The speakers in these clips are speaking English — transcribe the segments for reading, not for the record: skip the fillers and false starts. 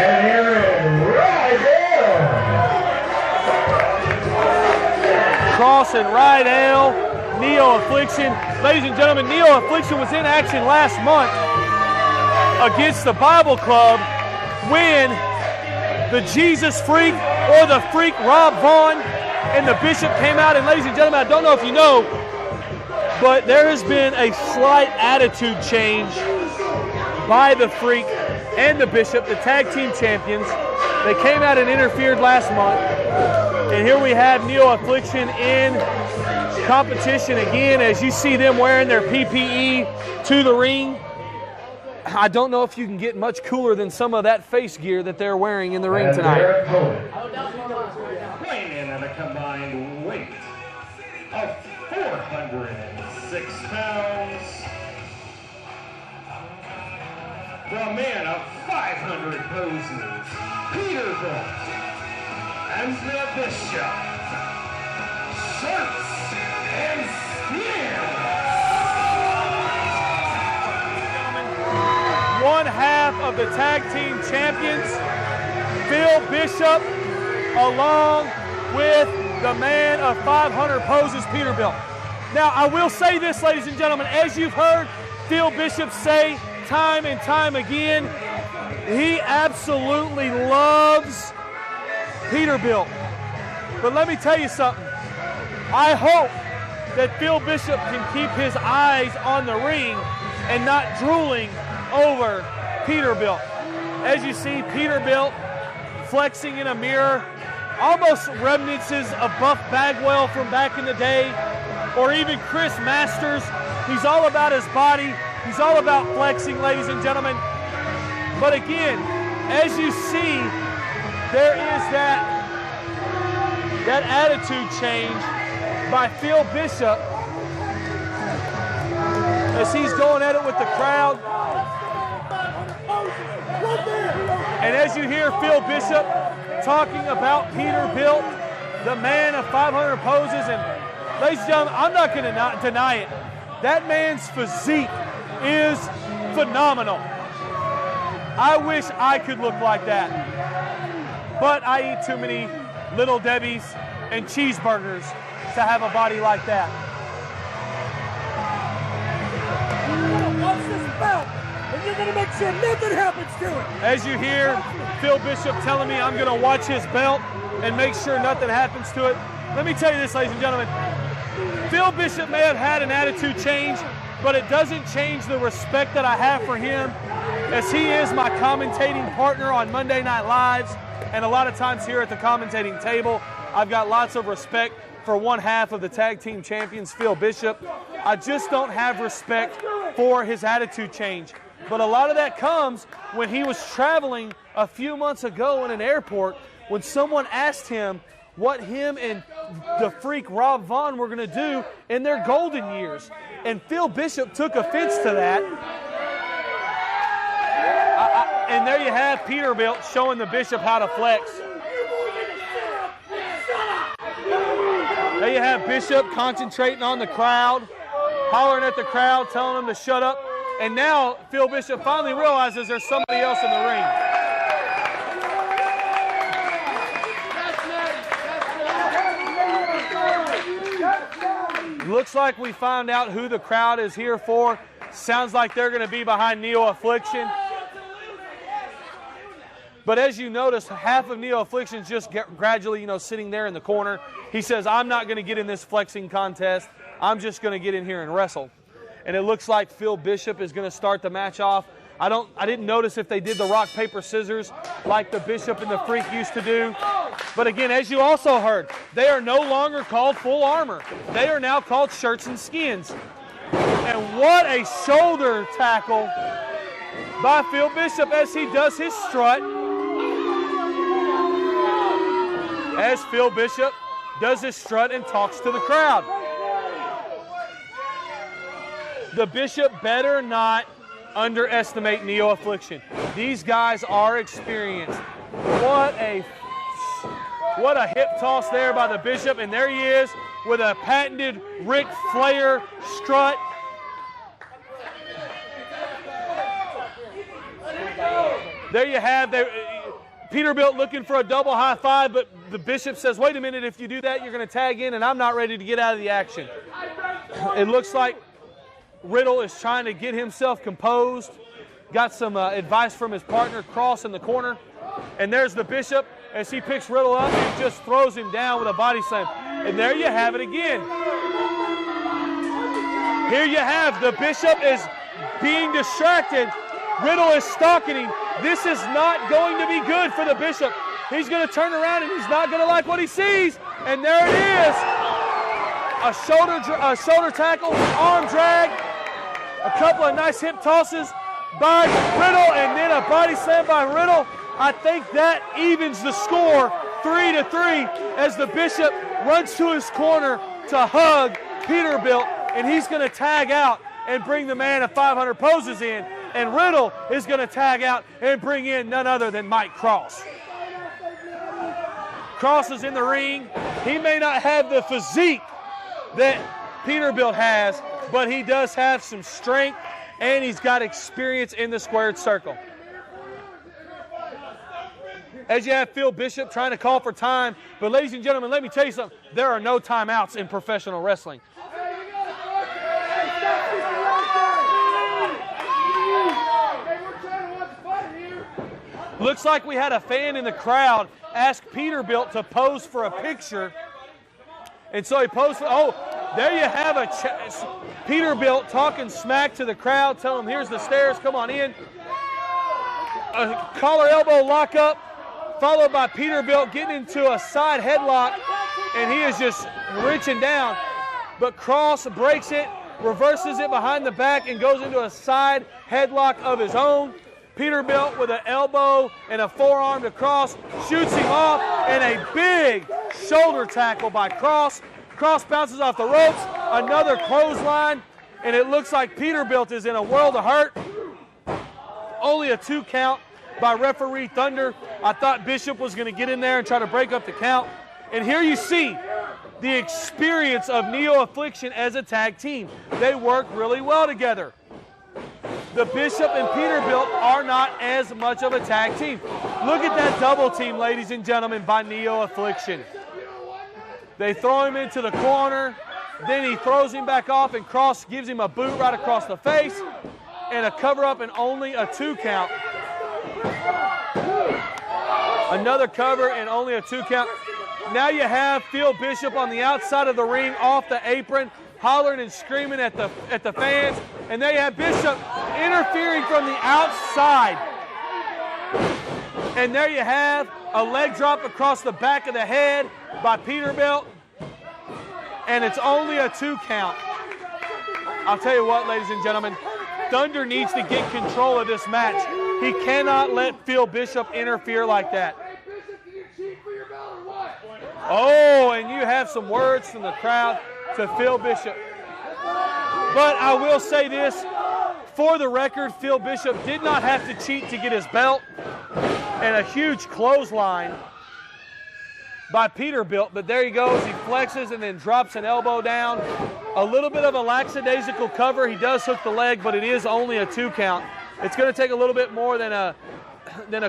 And here in Rydell. Kross and Rydell, Neo-Affliction. Ladies and gentlemen, Neo-Affliction was in action last month against the Bible Club when the Jesus Freak or the Freak Rob Vaughn and the Bishop came out. And ladies and gentlemen, I don't know if you know, but there has been a slight attitude change by the Freak and the Bishop, the tag team champions. They came out and interfered last month. And here we have Neo-Affliction in competition again, as you see them wearing their PPE to the ring. I don't know if you can get much cooler than some of that face gear that they're wearing in the ring tonight. Weighing in at a combined weight of 406 pounds, the man of 500 poses, Peterbilt, and the Bishop, Shirtz and Skinz. One half of the tag team champions, Phil Bishop, along with the man of 500 poses, Peterbilt. Now, I will say this, ladies and gentlemen, as you've heard Phil Bishop say time and time again, he absolutely loves Peterbilt. But let me tell you something. I hope that Phil Bishop can keep his eyes on the ring and not drooling over Peterbilt. As you see, Peterbilt flexing in a mirror, almost remnants of Buff Bagwell from back in the day, or even Chris Masters. He's all about his body. He's all about flexing, ladies and gentlemen. But again, as you see, there is that attitude change by Phil Bishop as he's going at it with the crowd. And as you hear Phil Bishop talking about Peterbilt, the man of 500 poses, and ladies and gentlemen, I'm not going to deny it. That man's physique is phenomenal. I wish I could look like that. But I eat too many Little Debbie's and cheeseburgers to have a body like that. Watch this belt, and you're going to make sure nothing happens to it. As you hear Phil Bishop telling me I'm going to watch his belt and make sure nothing happens to it, let me tell you this, ladies and gentlemen. Phil Bishop may have had an attitude change, but it doesn't change the respect that I have for him, as he is my commentating partner on Monday Night Lives, and a lot of times here at the commentating table, I've got lots of respect for one half of the tag team champions, Phil Bishop. I just don't have respect for his attitude change. But a lot of that comes when he was traveling a few months ago in an airport when someone asked him what him and the Freak Rob Vaughn were going to do in their golden years. And Phil Bishop took offense to that. And there you have Peterbilt showing the Bishop how to flex. There you have Bishop concentrating on the crowd, hollering at the crowd, telling them to shut up. And now Phil Bishop finally realizes there's somebody else in the ring. Looks like we found out who the crowd is here for. Sounds like they're going to be behind Neo-Affliction. But as you notice, half of Neo-Affliction's just gradually, sitting there in the corner. He says, I'm not going to get in this flexing contest. I'm just going to get in here and wrestle. And it looks like Phil Bishop is going to start the match off. I didn't notice if they did the rock, paper, scissors like the Bishop and the Freak used to do. But again, as you also heard, they are no longer called full armor. They are now called Shirtz and Skinz. And what a shoulder tackle by Phil Bishop as he does his strut. As Phil Bishop does his strut and talks to the crowd. The Bishop better not underestimate Neo-Affliction. These guys are experienced. What a hip toss there by the Bishop, and there he is with a patented Ric Flair strut. There you have, Peterbilt looking for a double high five, but the Bishop says, wait a minute, if you do that, you're going to tag in, and I'm not ready to get out of the action. It looks like Riddle is trying to get himself composed. Got some advice from his partner, Kross, in the corner. And there's the Bishop as he picks Riddle up and just throws him down with a body slam. And there you have it again. Here you have the Bishop is being distracted. Riddle is stalking him. This is not going to be good for the Bishop. He's going to turn around and he's not going to like what he sees. And there it is. A shoulder tackle, arm drag, a couple of nice hip tosses by Riddle, and then a body slam by Riddle. I think that evens the score 3-3 as the Bishop runs to his corner to hug Peterbilt, and he's going to tag out and bring the man of 500 poses in, and Riddle is going to tag out and bring in none other than Kross. Kross is in the ring. He may not have the physique that Peterbilt has, but he does have some strength, and he's got experience in the squared circle. As you have Phil Bishop trying to call for time, but ladies and gentlemen, let me tell you something. There are no timeouts in professional wrestling. Looks like we had a fan in the crowd ask Peterbilt to pose for a picture. And so he posed for, oh, there you have Peterbilt talking smack to the crowd, telling them, here's the stairs, come on in. A collar elbow lockup, followed by Peterbilt getting into a side headlock, and he is just reaching down. But Kross breaks it, reverses it behind the back, and goes into a side headlock of his own. Peterbilt with an elbow and a forearm to Kross, shoots him off, and a big shoulder tackle by Kross. Kross bounces off the ropes, another clothesline, and it looks like Peterbilt is in a world of hurt. Only a 2 count by referee Thunder. I thought Bishop was going to get in there and try to break up the count. And here you see the experience of Neo-Affliction as a tag team. They work really well together. The Bishop and Peterbilt are not as much of a tag team. Look at that double team, ladies and gentlemen, by Neo-Affliction. They throw him into the corner, then he throws him back off, and Kross gives him a boot right across the face, and a cover-up and only a 2 count. Another cover and only a 2 count. Now you have Phil Bishop on the outside of the ring, off the apron, hollering and screaming at the fans. And there you have Bishop interfering from the outside. And there you have a leg drop across the back of the head by Peterbilt. And it's only a 2 count. I'll tell you what, ladies and gentlemen, Thunder needs to get control of this match. He cannot let Phil Bishop interfere like that. Oh, and you have some words from the crowd to Phil Bishop. But I will say this, for the record, Phil Bishop did not have to cheat to get his belt. And a huge clothesline by Peterbilt, but there he goes. He flexes and then drops an elbow down. A little bit of a lackadaisical cover. He does hook the leg, but it is only a 2 count. It's going to take a little bit more than a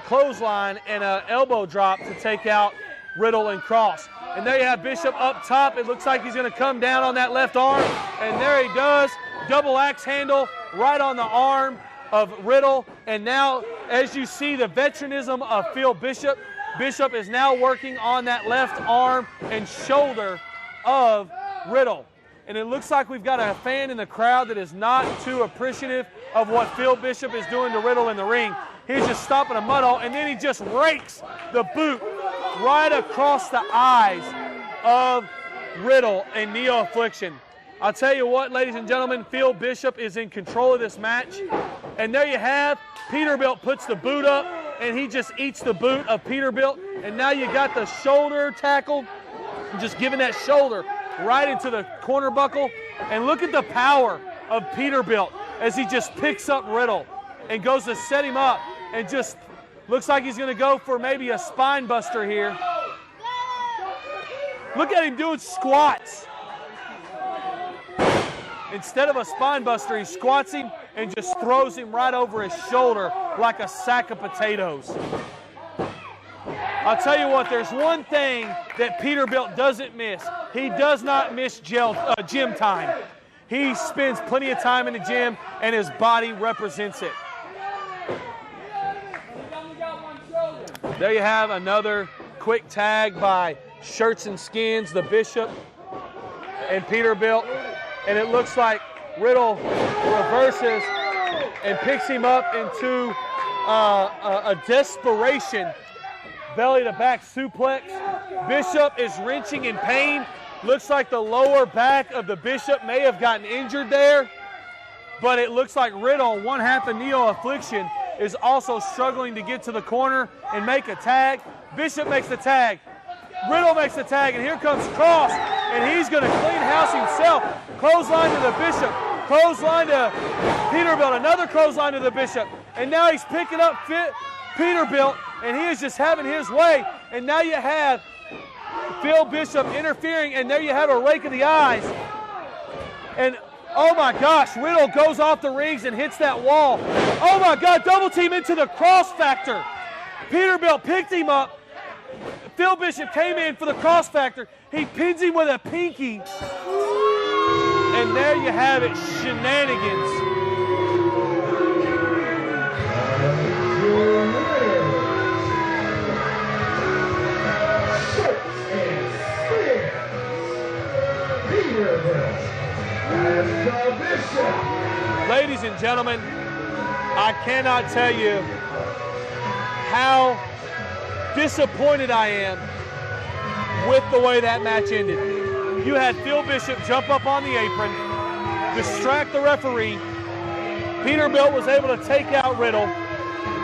clothesline and an elbow drop to take out Riddle and Kross. And there you have Bishop up top. It looks like he's going to come down on that left arm, and there he does. Double axe handle right on the arm of Riddle. And now, as you see, the veteranism of Phil Bishop. Bishop is now working on that left arm and shoulder of Riddle. And it looks like we've got a fan in the crowd that is not too appreciative of what Phil Bishop is doing to Riddle in the ring. He's just stopping a mud hole, and then he just rakes the boot right across the eyes of Riddle and Neo-Affliction. I'll tell you what, ladies and gentlemen, Phil Bishop is in control of this match. And there you have, Peterbilt puts the boot up, and he just eats the boot of Peterbilt. And now you got the shoulder tackle, just giving that shoulder right into the corner buckle. And look at the power of Peterbilt as he just picks up Riddle and goes to set him up, and just looks like he's going to go for maybe a spine buster here. Look at him doing squats. Instead of a spine buster, he squats him and just throws him right over his shoulder like a sack of potatoes. I'll tell you what, there's one thing that Peterbilt doesn't miss. He does not miss gym time. He spends plenty of time in the gym, and his body represents it. There you have another quick tag by Shirtz and Skinz, the Bishop, and Peterbilt. And it looks like Riddle reverses and picks him up into a desperation belly-to-back suplex. Bishop is wrenching in pain. Looks like the lower back of the Bishop may have gotten injured there. But it looks like Riddle, one half of Neo-Affliction, is also struggling to get to the corner and make a tag. Bishop makes the tag. Riddle makes the tag, and here comes Kross, and he's going to clean house himself. Clothesline to the Bishop. Clothesline to Peterbilt. Another clothesline to the Bishop. And now he's picking up Peterbilt, and he is just having his way. And now you have Phil Bishop interfering, and there you have a rake of the eyes. And oh my gosh, Riddle goes off the rings and hits that wall. Oh my God, double team into the Kross factor. Peterbilt picked him up. Phil Bishop came in for the Kross factor. He pins him with a pinky. And there you have it, shenanigans. Ladies and gentlemen, I cannot tell you how disappointed I am with the way that match ended. You had Phil Bishop jump up on the apron, distract the referee. Peterbilt was able to take out Riddle,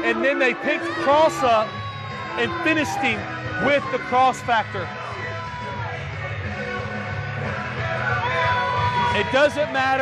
and then they picked Kross up and finished him with the Kross factor. It doesn't matter.